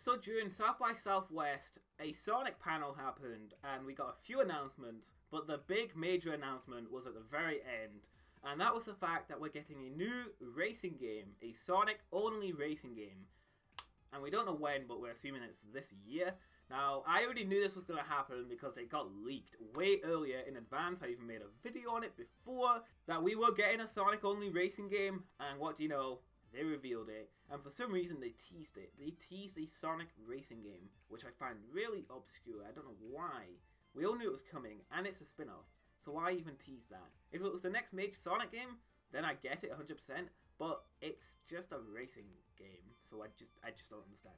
So during South by Southwest, a Sonic panel happened and we got a few announcements, but the big major announcement was at the very end, and that was the fact that we're getting a new racing game, a Sonic only racing game. And we don't know when, but we're assuming it's this year. Now, I already knew this was going to happen because it got leaked way earlier in advance. I even made a video on it before, that we were getting a Sonic only racing game, and what do you know? They revealed it, and for some reason they teased it. They teased a Sonic racing game, which I find really obscure. I don't know why. We all knew it was coming, and it's a spin-off, so why even tease that? If it was the next major Sonic game, then I get it 100%, but it's just a racing game, so I just don't understand.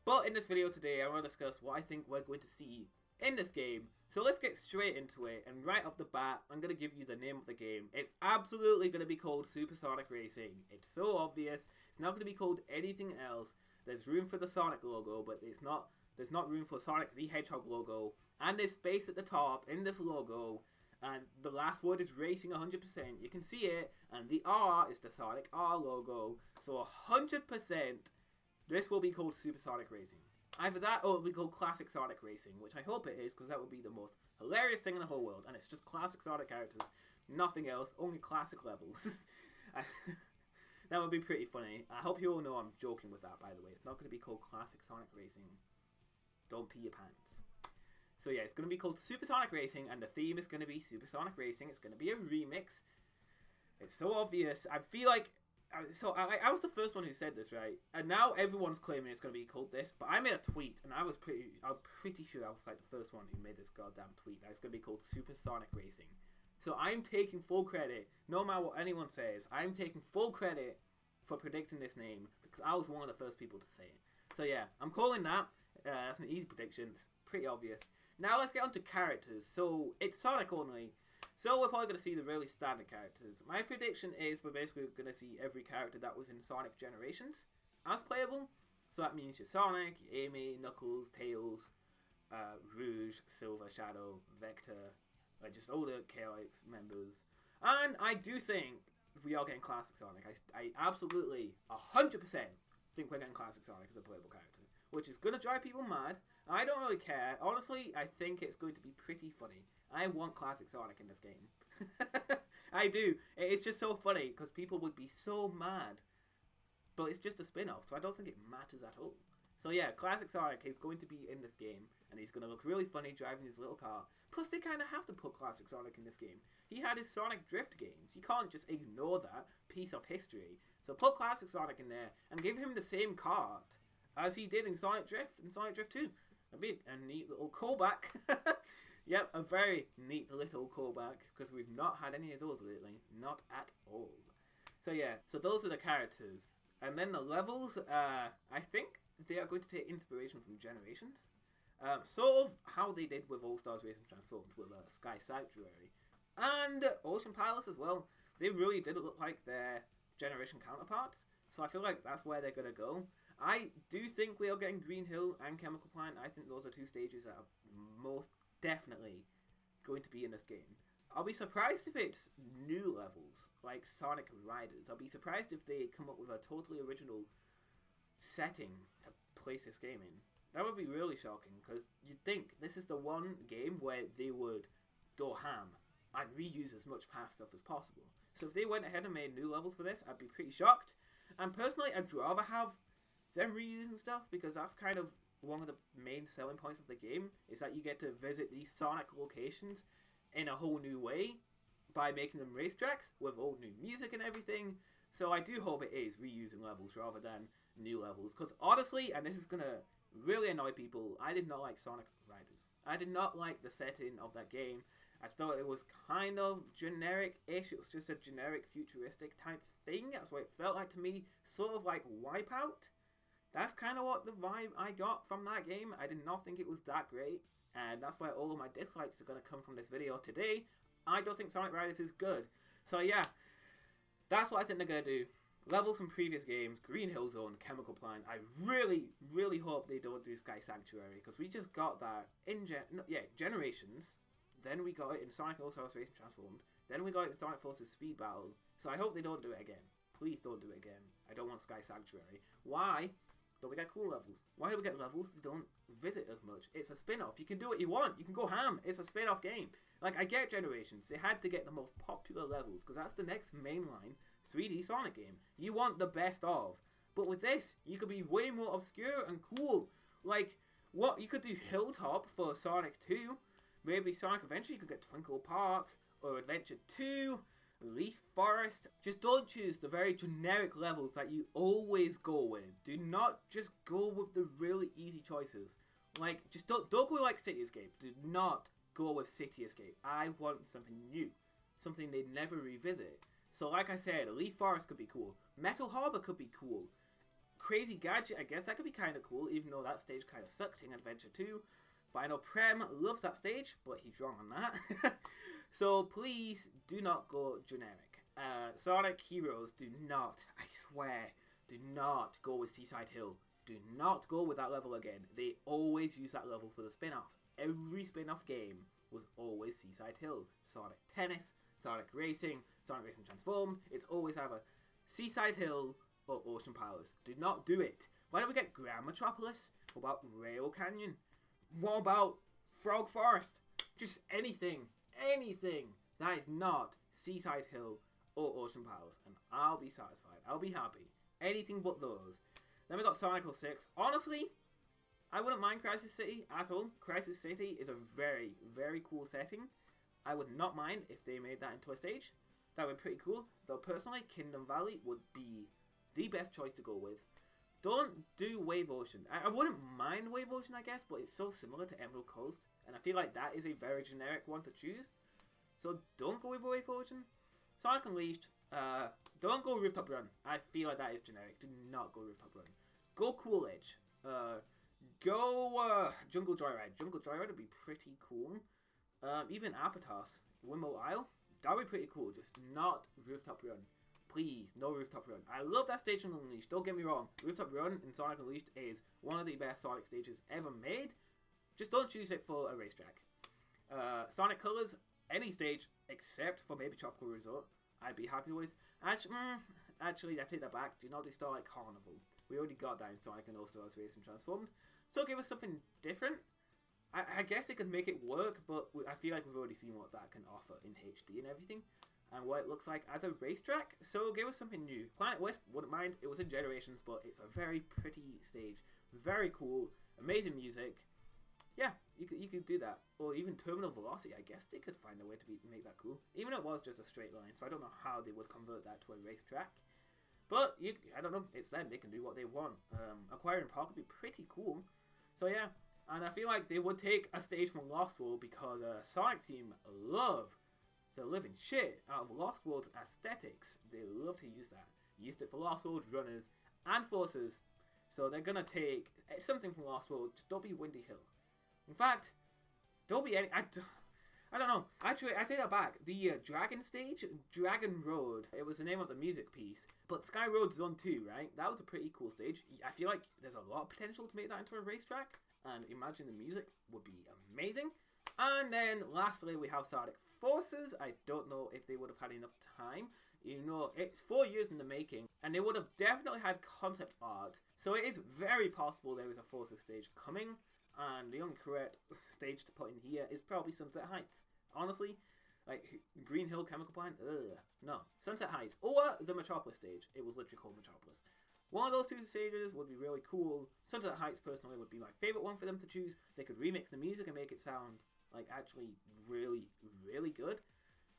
But in this video today, I want to discuss what I think we're going to see in this game. So let's get straight into it, and right off the bat, I'm going to give you the name of the game. It's absolutely going to be called Super Sonic Racing. It's so obvious. It's not going to be called anything else. There's room for the Sonic logo, but there's not room for Sonic the Hedgehog logo. And there's space at the top in this logo, and the last word is racing 100%. You can see it, and the R is the Sonic R logo. So 100%, this will be called Super Sonic Racing. Either that or it'll be called Classic Sonic Racing, which I hope it is, because that would be the most hilarious thing in the whole world. And it's just classic Sonic characters, nothing else, only classic levels. That would be pretty funny. I hope you all know I'm joking with that, by the way. It's not going to be called Classic Sonic Racing. Don't pee your pants. So yeah, it's going to be called Super Sonic Racing, and the theme is going to be Super Sonic Racing. It's going to be a remix. It's so obvious. I feel like... So I was the first one who said this, right? And now everyone's claiming it's going to be called this. But I made a tweet, and I'm pretty sure I was like the first one who made this goddamn tweet. That it's going to be called Super Sonic Racing. So I'm taking full credit, no matter what anyone says. I'm taking full credit for predicting this name, because I was one of the first people to say it. So yeah, I'm calling that. That's an easy prediction. It's pretty obvious. Now let's get on to characters. So it's Sonic only. So we're probably going to see the really standard characters. My prediction is we're basically going to see every character that was in Sonic Generations as playable. So that means your Sonic, your Amy, Knuckles, Tails, Rouge, Silver, Shadow, Vector, just all the Chaotix members. And I do think we are getting Classic Sonic. I absolutely, 100% think we're getting Classic Sonic as a playable character, which is going to drive people mad. I don't really care. Honestly, I think it's going to be pretty funny. I want Classic Sonic in this game. I do. It's just so funny, because people would be so mad. But it's just a spin-off, so I don't think it matters at all. So yeah, Classic Sonic is going to be in this game, and he's going to look really funny driving his little car. Plus, they kind of have to put Classic Sonic in this game. He had his Sonic Drift games. You can't just ignore that piece of history. So put Classic Sonic in there, and give him the same kart as he did in Sonic Drift and Sonic Drift 2. That'd be a neat little callback. Yep, a very neat little callback, because we've not had any of those lately. Not at all. So yeah, so those are the characters. And then the levels, I think they are going to take inspiration from Generations. Sort of how they did with All Stars Racing Transformed with Sky Sanctuary. And Ocean Palace as well. They really did look like their Generation counterparts. So I feel like that's where they're going to go. I do think we are getting Green Hill and Chemical Plant. I think those are two stages that are most definitely going to be in this game. I'll be surprised if it's new levels, like Sonic Riders. I'll be surprised if they come up with a totally original setting to place this game in. That would be really shocking, because you'd think this is the one game where they would go ham and reuse as much past stuff as possible. So if they went ahead and made new levels for this, I'd be pretty shocked. And personally, I'd rather have them reusing stuff, because that's kind of one of the main selling points of the game, is that you get to visit these Sonic locations in a whole new way by making them racetracks with all new music and everything. So I do hope it is reusing levels rather than new levels, because honestly, and this is going to really annoy people, I did not like Sonic Riders. I did not like the setting of that game. I thought it was kind of generic-ish. It was just a generic futuristic type thing. That's what it felt like to me. Sort of like Wipeout. That's kind of what the vibe I got from that game. I did not think it was that great, and that's why all of my dislikes are going to come from this video today. I don't think Sonic Riders is good. So yeah, that's what I think they're going to do. Levels from previous games, Green Hill Zone, Chemical Plant. I really, really hope they don't do Sky Sanctuary, because we just got that in Generations. Then we got it in Sonic All-Stars Racing Transformed. Then we got it in Sonic Forces Speed Battle. So I hope they don't do it again. Please don't do it again. I don't want Sky Sanctuary. Why don't we get cool levels? Why do we get levels that don't visit as much? It's a spin-off. You can do what you want. You can go ham. It's a spin-off game. Like, I get Generations. They had to get the most popular levels because that's the next mainline 3D Sonic game. You want the best of. But with this, you could be way more obscure and cool. Like, what? You could do Hilltop for Sonic 2. Maybe Sonic Adventure, you could get Twinkle Park. Or Adventure 2. Leaf Forest. Just don't choose the very generic levels that you always go with. Do not just go with the really easy choices. Like, just don't go like City Escape. Do not go with City Escape. I want something new. Something they'd never revisit. So like I said, Leaf Forest could be cool. Metal Harbor could be cool. Crazy Gadget, I guess that could be kind of cool, even though that stage kind of sucked in Adventure 2. But I know Prem loves that stage, but he's wrong on that. So please do not go generic. Sonic Heroes, do not, I swear, do not go with Seaside Hill. Do not go with that level again. They always use that level for the spin-offs. Every spin-off game was always Seaside Hill. Sonic Tennis, Sonic Racing Transformed. It's always either Seaside Hill or Ocean Palace. Do not do it. Why don't we get Grand Metropolis? What about Rail Canyon? What about Frog Forest? Just anything that is not Seaside Hill or Ocean Palace, and I'll be satisfied. I'll be happy. Anything but those. Then we got Sonic 06. Honestly, I wouldn't mind Crisis City at all. Crisis City is a very, very cool setting. I would not mind if they made that into a stage. That would be pretty cool. Though personally, Kingdom Valley would be the best choice to go with. Don't do Wave Ocean. I wouldn't mind Wave Ocean, I guess, but it's so similar to Emerald Coast, and I feel like that is a very generic one to choose. So don't go with Wave Ocean. Sonic Unleashed, don't go Rooftop Run. I feel like that is generic. Do not go Rooftop Run. Go Cool Edge. Go Jungle Joyride. Jungle Joyride would be pretty cool. Even Apatos, Wimble Isle, that would be pretty cool. Just not Rooftop Run. Please, no Rooftop Run. I love that stage in Unleashed, don't get me wrong. Rooftop Run in Sonic Unleashed is one of the best Sonic stages ever made. Just don't choose it for a racetrack. Sonic Colors, any stage except for maybe Tropical Resort, I'd be happy with. Actually, I take that back. Do not do Starlight Carnival. We already got that in Sonic and also as Racing Transformed. So give us something different. I guess they could make it work, but I feel like we've already seen what that can offer in HD and everything, and what it looks like as a racetrack. So give us something new. Planet Wisp, wouldn't mind. It was in Generations, but it's a very pretty stage. Very cool. Amazing music. Yeah, you could do that. Or even Terminal Velocity, I guess they could find a way to make that cool. Even though it was just a straight line, so I don't know how they would convert that to a racetrack. But, I don't know, it's them, they can do what they want. Aquarium Park would be pretty cool. So yeah, and I feel like they would take a stage from Lost World because Sonic team love the living shit out of Lost World's aesthetics. They love to use that. Used it for Lost World runners and forces. So they're gonna take something from Lost World, just don't be Windy Hill. In fact, don't be any... I don't know. Actually, I take that back. The Dragon stage, Dragon Road, it was the name of the music piece. But Sky Road Zone 2, right? That was a pretty cool stage. I feel like there's a lot of potential to make that into a racetrack. And imagine the music would be amazing. And then lastly, we have Sonic Forces. I don't know if they would have had enough time. You know, it's 4 years in the making. And they would have definitely had concept art. So it is very possible there is a Forces stage coming. And the only correct stage to put in here is probably Sunset Heights. Honestly, like Green Hill Chemical Plant, no. Sunset Heights or the Metropolis stage. It was literally called Metropolis. One of those two stages would be really cool. Sunset Heights personally would be my favorite one for them to choose. They could remix the music and make it sound like actually really, really good.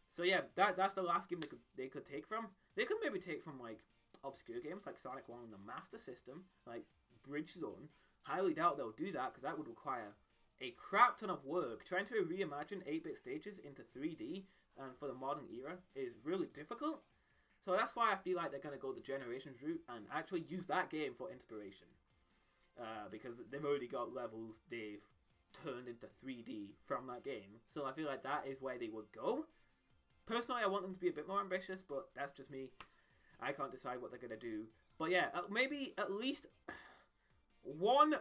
So yeah, that's the last game they could take from. They could maybe take from like obscure games like Sonic 1 on the Master System, like Bridge Zone. Highly doubt they'll do that because that would require a crap ton of work. Trying to reimagine 8-bit stages into 3D and for the modern era is really difficult. So that's why I feel like they're going to go the Generations route and actually use that game for inspiration. Because they've already got levels they've turned into 3D from that game. So I feel like that is where they would go. Personally, I want them to be a bit more ambitious, but that's just me. I can't decide what they're going to do. But yeah, maybe at least... One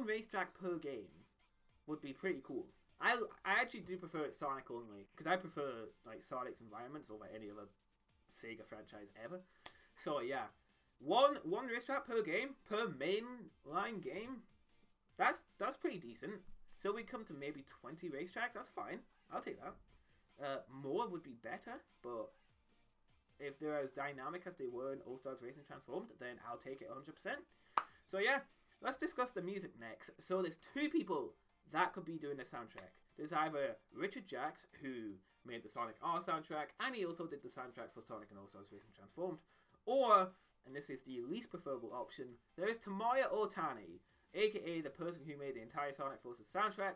racetrack per game would be pretty cool. I actually do prefer it Sonic only because I prefer like Sonic's environments over any other Sega franchise ever. So yeah, one racetrack per game, per mainline game. That's pretty decent. So we come to maybe 20 racetracks. That's fine. I'll take that. More would be better, but if they're as dynamic as they were in All-Stars Racing Transformed, then I'll take it 100%. So yeah, let's discuss the music next. So there's two people that could be doing the soundtrack. There's either Richard Jacks, who made the Sonic R soundtrack, and he also did the soundtrack for Sonic and All-Stars Racing Transformed. Or, and this is the least preferable option, there is Tomoya Ohtani, aka the person who made the entire Sonic Forces soundtrack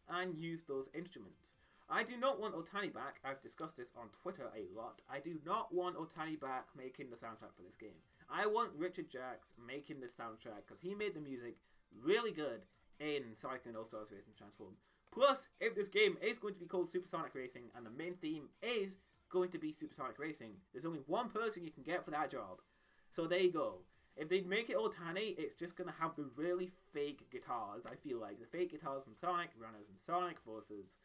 and used those instruments. I do not want Ohtani back. I've discussed this on Twitter a lot. I do not want Ohtani back making the soundtrack for this game. I want Richard Jacks making the soundtrack because he made the music really good in Sonic and All-Stars Racing Transformed. Plus, if this game is going to be called Supersonic Racing and the main theme is going to be Supersonic Racing, there's only one person you can get for that job. So there you go. If they make it Ohtani, it's just going to have the really fake guitars, I feel like. The fake guitars from Sonic, Runners and Sonic Forces.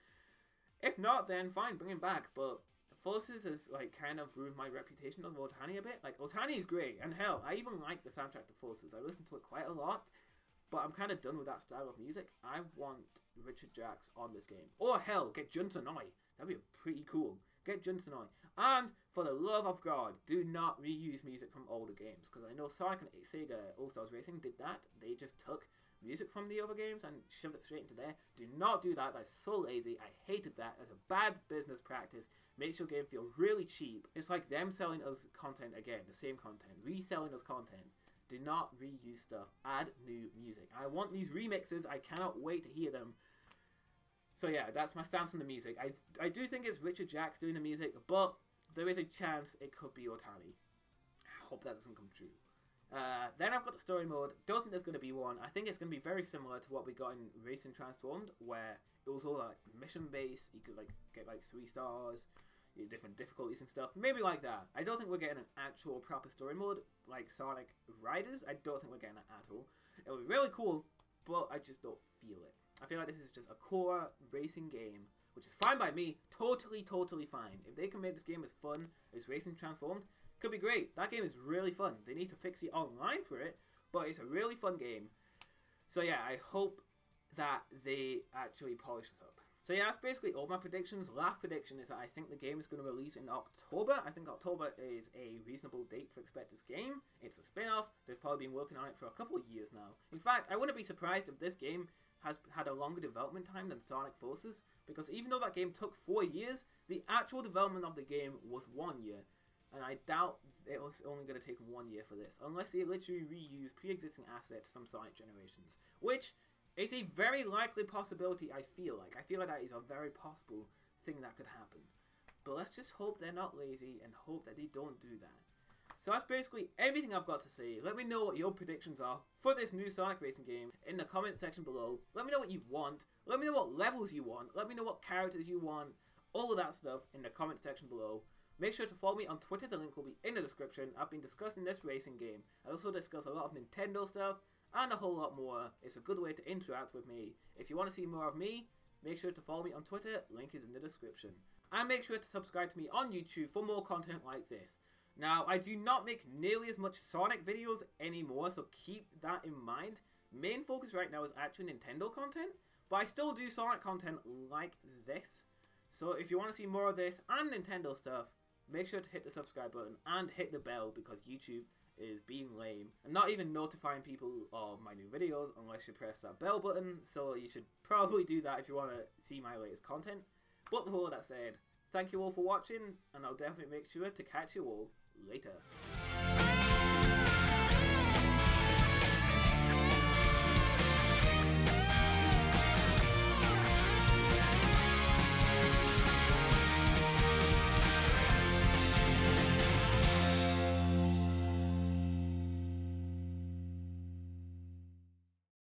If not, then fine, bring him back. But Forces has like kind of ruined my reputation of Ohtani a bit. Like, Ohtani is great, and hell, I even like the soundtrack to Forces. I listen to it quite a lot, but I'm kind of done with that style of music. I want Richard Jacks on this game. Or hell, get Jun Sonoi. That'd be pretty cool. Get Jun Sonoi. And, for the love of God, do not reuse music from older games. Because I know Sonic and Sega All-Stars Racing did that. They just took music from the other games and shoved it straight into there. Do not do that. That's so lazy. I hated that. That's a bad business practice. Makes your game feel really cheap. It's like them selling us content again. The same content. Reselling us content. Do not reuse stuff. Add new music. I want these remixes. I cannot wait to hear them. So yeah, that's my stance on the music. I do think it's Richard Jacks doing the music, but there is a chance it could be Ohtani. I hope that doesn't come true. Then I've got the story mode. Don't think there's going to be one. I think it's going to be very similar to what we got in Racing Transformed, where it was all like mission based. You could like get like 3 stars, different difficulties and stuff. Maybe like that. I don't think we're getting an actual proper story mode like Sonic Riders. I don't think we're getting it at all. It would be really cool, but I just don't feel it. I feel like this is just a core racing game, which is fine by me. Totally fine. If they can make this game as fun as Racing Transformed, could be great. That game is really fun. They need to fix the online for it, but it's a really fun game. So yeah, I hope that they actually polish this up. So yeah, that's basically all my predictions. Last prediction is that I think the game is going to release in October. I think October is a reasonable date to expect this game. It's a spin-off. They've probably been working on it for a couple of years now. In fact, I wouldn't be surprised if this game has had a longer development time than Sonic Forces, because even though that game took 4 years, the actual development of the game was 1 year. And I doubt it was only going to take 1 year for this, unless they literally reuse pre-existing assets from Sonic generations, which is a very likely possibility. I feel like that is a very possible thing that could happen. But let's just hope they're not lazy and hope that they don't do that. So that's basically everything I've got to say. Let me know what your predictions are for this new Sonic Racing game in the comment section below. Let me know what you want. Let me know what levels you want. Let me know what characters you want. All of that stuff in the comment section below. Make sure to follow me on Twitter. The link will be in the description. I've been discussing this racing game. I also discuss a lot of Nintendo stuff and a whole lot more. It's a good way to interact with me. If you want to see more of me, make sure to follow me on Twitter. Link is in the description. And make sure to subscribe to me on YouTube for more content like this. Now, I do not make nearly as much Sonic videos anymore, so keep that in mind. Main focus right now is actually Nintendo content, but I still do Sonic content like this. So if you want to see more of this and Nintendo stuff, make sure to hit the subscribe button and hit the bell, because YouTube is being lame and not even notifying people of my new videos unless you press that bell button. So you should probably do that if you want to see my latest content. But before that said, thank you all for watching, and I'll definitely make sure to catch you all later.